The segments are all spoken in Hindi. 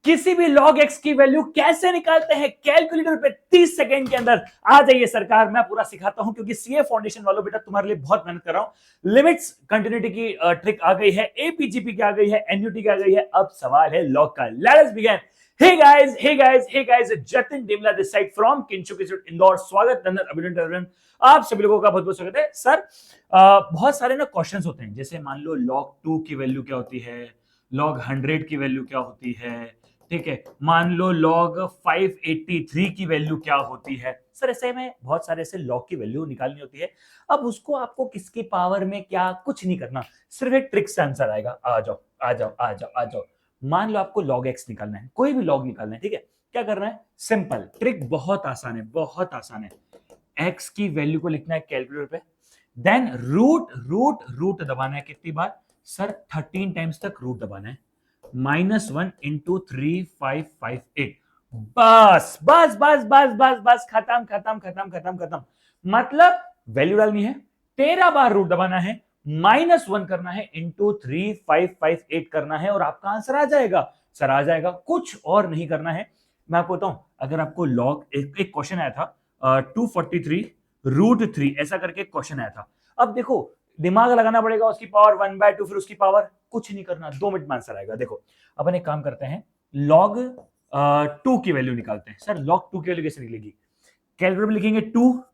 किसी भी log x की वैल्यू कैसे निकालते हैं कैलकुलेटर पे 30 सेकंड के अंदर। आ जाइए सरकार, मैं पूरा सिखाता हूं, क्योंकि सीए फाउंडेशन वालों बेटा तुम्हारे लिए बहुत मेहनत कर रहा हूं। लिमिट्स कंटिन्यूटी की ट्रिक आ गई है, एपीजीपी की आ गई है, एनयूटी की आ गई है, अब सवाल है लॉग का। Let us begin. Hey guys, Jatin Dimla this side from Kinshuk institute Indore. स्वागत अभिनंदन आप सभी लोगों का बहुत बहुत स्वागत है सर। बहुत सारे ना क्वेश्चंस होते हैं, जैसे मान लो log 2 की वैल्यू क्या होती है, log 100 की वैल्यू क्या होती है, ठीक है, मान लो log 583 की वैल्यू क्या होती है। सर ऐसे में बहुत सारे ऐसे log की वैल्यू निकालनी होती है। अब उसको आपको किसकी पावर में क्या, कुछ नहीं करना, सिर्फ एक ट्रिक से आंसर आएगा। आ जाओ आ जाओ आ जाओ आ जाओ। मान लो आपको log x निकालना है, कोई भी log निकालना है, ठीक है। क्या करना है, सिंपल ट्रिक, बहुत आसान है, बहुत आसान है। x की वैल्यू को लिखना है कैलकुलेटर पे, देन रूट रूट रूट दबाना है। कितनी बार सर, 13 टाइम्स तक रूट दबाना है। -1 इंटू 3558। बस बस बस बस बस बस, खत्म खत्म खत्म खत्म खत्म। मतलब वैल्यू डालनी है, 13 बार रूट दबाना है, -1 करना है, इंटू 3558 करना है, और आपका आंसर आ जाएगा। सर आ जाएगा, कुछ और नहीं करना है। मैं आपको बताऊं, अगर आपको लॉग एक क्वेश्चन आया था 243√3, ऐसा करके क्वेश्चन आया था। अब देखो, दिमाग लगाना पड़ेगा, उसकी पावर 1/2, फिर उसकी पावर, कुछ नहीं करना, 2 मिनट में आंसर आएगा। देखो अपन एक काम करते हैं, लॉग 2 की वैल्यू निकालते हैं। सर लॉग 2 की वैल्यू कैसे निकलेगी, कैलकुलेटर में लिखेंगे 2,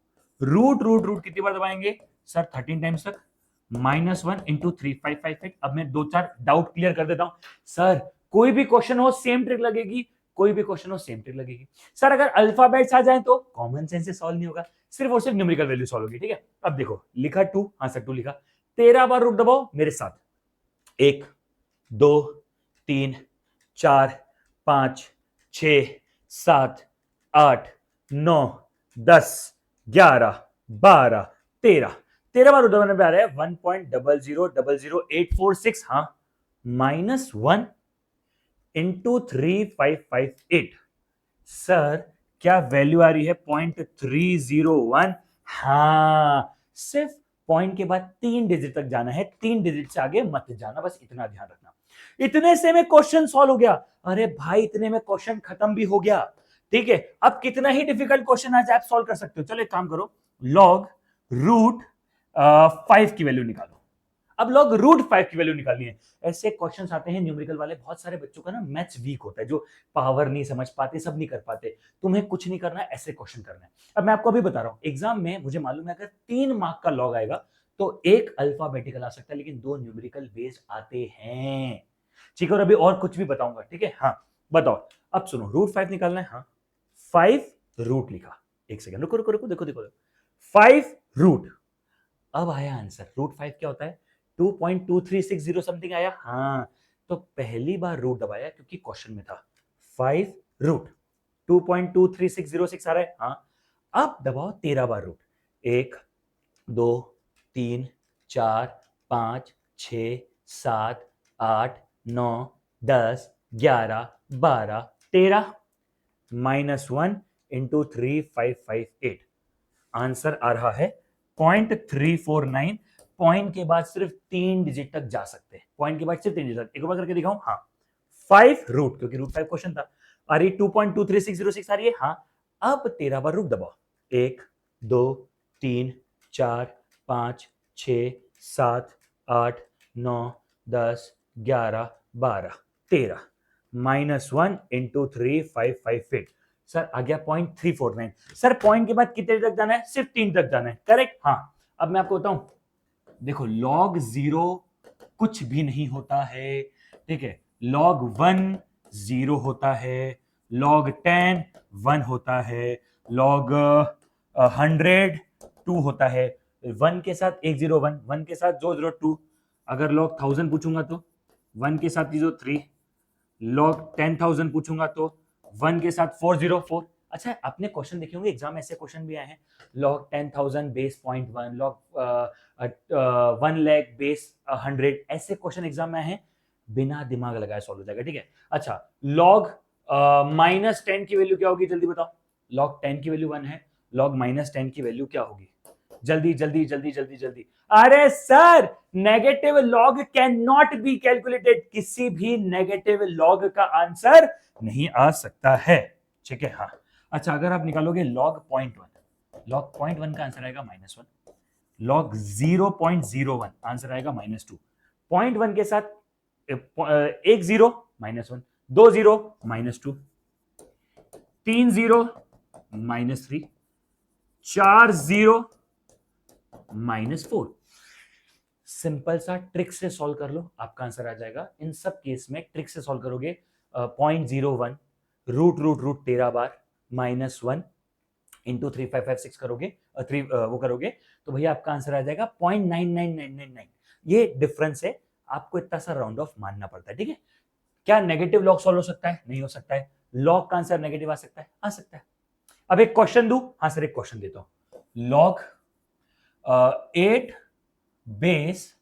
रूट रूट रूट कितनी बार दबाएंगे सर, 13 टाइम्स तक, -1 इंटू 3558। अब मैं 2-4 डाउट क्लियर कर देता हूं सर। कोई भी क्वेश्चन हो सेम ट्रिक लगेगी, कोई भी क्वेश्चन हो सेम ट्रिक लगेगी। सर अगर अल्फाबेट्स आ जाए तो कॉमन सेंस से सॉल्व नहीं होगा, सिर्फ और सिर्फ न्यूमेरिकल वैल्यू सॉल्व होगी, ठीक है। अब देखो लिखा 2, हाँ सर 2 लिखा, 13 बार रूट दबाओ मेरे साथ। 1 2 3 4 5 6 7 8 9 10 11 12 13, 13 बार रूट दबाने पे आ रहा है 1.0000846, हाँ, -1 इंटू 3558। सर क्या वैल्यू आ रही है, 0.301। हाँ, सिर्फ पॉइंट के बाद 3 डिजिट तक जाना है, 3 डिजिट से आगे मत जाना, बस इतना ध्यान रखना। इतने से में क्वेश्चन सॉल्व हो गया। अरे भाई इतने में क्वेश्चन खत्म भी हो गया, ठीक है। अब कितना ही डिफिकल्ट क्वेश्चन आज आप सॉल्व कर सकते हो। चलो एक काम करो, लॉग रूट 5 की वैल्यू निकालो। अब लॉग रूट 5 की वैल्यू निकालनी है। ऐसे क्वेश्चंस आते हैं न्यूमेरिकल वाले, बहुत सारे बच्चों का ना मैथ्स वीक होता है, जो पावर नहीं समझ पाते, सब नहीं कर पाते। तुम्हें कुछ नहीं करना है, ऐसे क्वेश्चन करना है। अब मैं आपको अभी बता रहा हूं, एग्जाम में मुझे मालूम है अगर 3 मार्क का लॉग आएगा तो एक अल्फाबेटिकल आ सकता है, लेकिन 2 न्यूमेरिकल बेस्ड आते हैं, ठीक है। और अभी और कुछ भी बताऊंगा, ठीक है। हाँ बताओ, अब सुनो, रूट 5 निकालना है, हाँ 5 रूट लिखा। एक सेकंड रुको रुको रुको, देखो देखो 5 रूट। अब आया आंसर, रूट 5 क्या होता है, 2.2360 समथिंग आया, हाँ। तो पहली बार रूट दबाया क्योंकि क्वेश्चन में था 5 रूट 2.23606 आ रहा है, हाँ। अब दबाओ 13 बार रूट, 1 2 3 4 5 6 7 8 9 10 11 12 13, -1 इंटू 3558। आंसर आ रहा है 0.349। पॉइंट के बाद सिर्फ 3 डिजिट तक जा सकते हैं, पॉइंट के बाद सिर्फ 3 डिजिट तक। एक बार करके दिखाऊं, हाँ 5 रूट, क्योंकि रूट 5 क्वेश्चन था। आ रही 2.23606 आ रही है, हाँ। अब 13 बार रूट दबाओ, 1 2 3 4 5 6 7 8 9 10 11 12 13, -1 इंटू 3558। सर आ गया 0.349। सर पॉइंट के बाद कितने तक जाना है, सिर्फ 3 तक जाना है, करेक्ट, हाँ। अब मैं आपको बताऊं, देखो log 0 कुछ भी नहीं होता है, ठीक है। log 1 0 होता है, log 10 1 होता है, log 100 2 होता है। 1 के साथ 101, 1 के साथ 002। अगर log 1000 पूछूंगा तो 1 के साथ 03, log 10,000 पूछूंगा तो 1 के साथ 404। अच्छा आपने क्वेश्चन देखे होंगे एग्जाम में, ऐसे क्वेश्चन भी आए हैं, log 10,000 base 0.1, log 1 lakh base 100, ऐसे क्वेश्चन एग्जाम में आए हैं, बिना दिमाग लगाए सॉल्व हो जाएगा, ठीक है। अच्छा log -10 की वैल्यू क्या होगी, जल्दी बताओ। log 10 की वैल्यू 1 है, log -10 की वैल्यू क्या होगी, जल्दी जल्दी जल्दी जल्दी जल्दी। अरे sir, negative log can not be calculated, किसी भी नेगेटिव लॉग का आंसर नहीं आ सकता है। ठीक है, हाँ। अच्छा, अगर आप निकालोगे log 0.1, log 0.1 का आंसर आएगा -1, log 0.01 आंसर आएगा -2, 0.1 के साथ एक zero -1, 2 zero -2, 3 zero -3, 4 zero -4। Simple सा ट्रिक से सॉल्व कर लो, आपका आंसर आ जाएगा। इन सब केस में ट्रिक से सॉल्व करोगे, 0.01 रूट रूट रूट 13 बार -1 इंटू 3556 करोगे, वो करोगे तो भैया आपका आंसर आ जाएगा 0.99999। ये डिफरेंस है, आपको इतना सा राउंड ऑफ मानना पड़ता है। ठीक है, क्या नेगेटिव लॉग सॉल्व हो सकता है? नहीं हो सकता है। लॉग का आंसर नेगेटिव आ सकता है? आ सकता है। अब एक क्वेश्चन दूं? हाँ सर, एक क्वेश्चन देता हूं। लॉग 8 बेस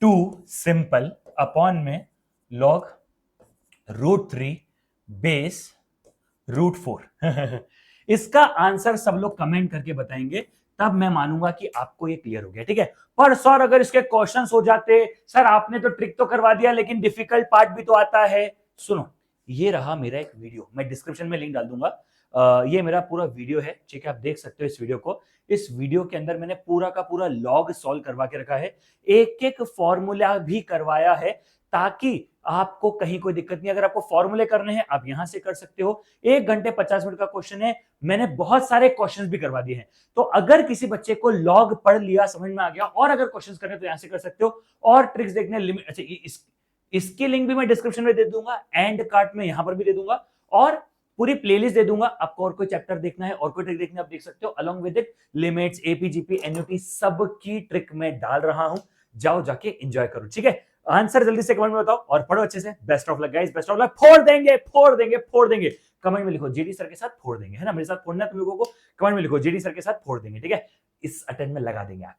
2 सिंपल अपॉन में लॉग √3 बेस √4। इसका आंसर सब लोग कमेंट करके बताएंगे, तब मैं मानूंगा कि आपको ये क्लियर हो गया। ठीक है, पर सर अगर इसके क्वेश्चंस हो जाते, सर आपने तो ट्रिक तो करवा दिया लेकिन डिफिकल्ट पार्ट भी तो आता है। सुनो, ये रहा मेरा एक वीडियो, मैं डिस्क्रिप्शन में लिंक डाल दूंगा। ये मेरा पूरा वीडियो है, ठीक है, आप देख सकते हो इस वीडियो को। इस वीडियो के अंदर मैंने पूरा का पूरा लॉग सॉल्व करवा के रखा है, एक एक फॉर्मूला भी करवाया है, ताकि आपको कहीं कोई दिक्कत नहीं। अगर आपको फॉर्मूले करने हैं आप यहां से कर सकते हो। 1 घंटे 50 मिनट का क्वेश्चन है, मैंने बहुत सारे क्वेश्चंस भी करवा दिए हैं। तो अगर किसी बच्चे को लॉग पढ़ लिया, समझ में आ गया, और अगर क्वेश्चंस करने तो यहां से कर सकते हो। और ट्रिक्स देखने लिमिट, अच्छा इसकी लिंक भी मैं डिस्क्रिप्शन में दे दूंगा, एंड कार्ड में यहां पर भी दे दूंगा, और पूरी प्लेलिस्ट दे दूंगा। आपको और कोई चैप्टर देखना है और कोई ट्रिक देखना है, आप देख सकते हो। Along with it limits, AP GP, NUT, सब की ट्रिक में डाल रहा हूं। जाओ जाके एंजॉय करो। ठीक है, आंसर जल्दी से कमेंट में बताओ और पढ़ो अच्छे से। Best of luck guys, best of luck. फोड़ देंगे फोड़ देंगे फोड़ देंगे। कमेंट में लिखो जीडी सर के साथ फोड़ देंगे, है ना? मेरे साथ फोड़ना है तुम लोगों को, कमेंट में लिखो जीडी सर के साथ फोड़ देंगे। ठीक है, इस अटेम्प्ट में लगा देंगे आंख।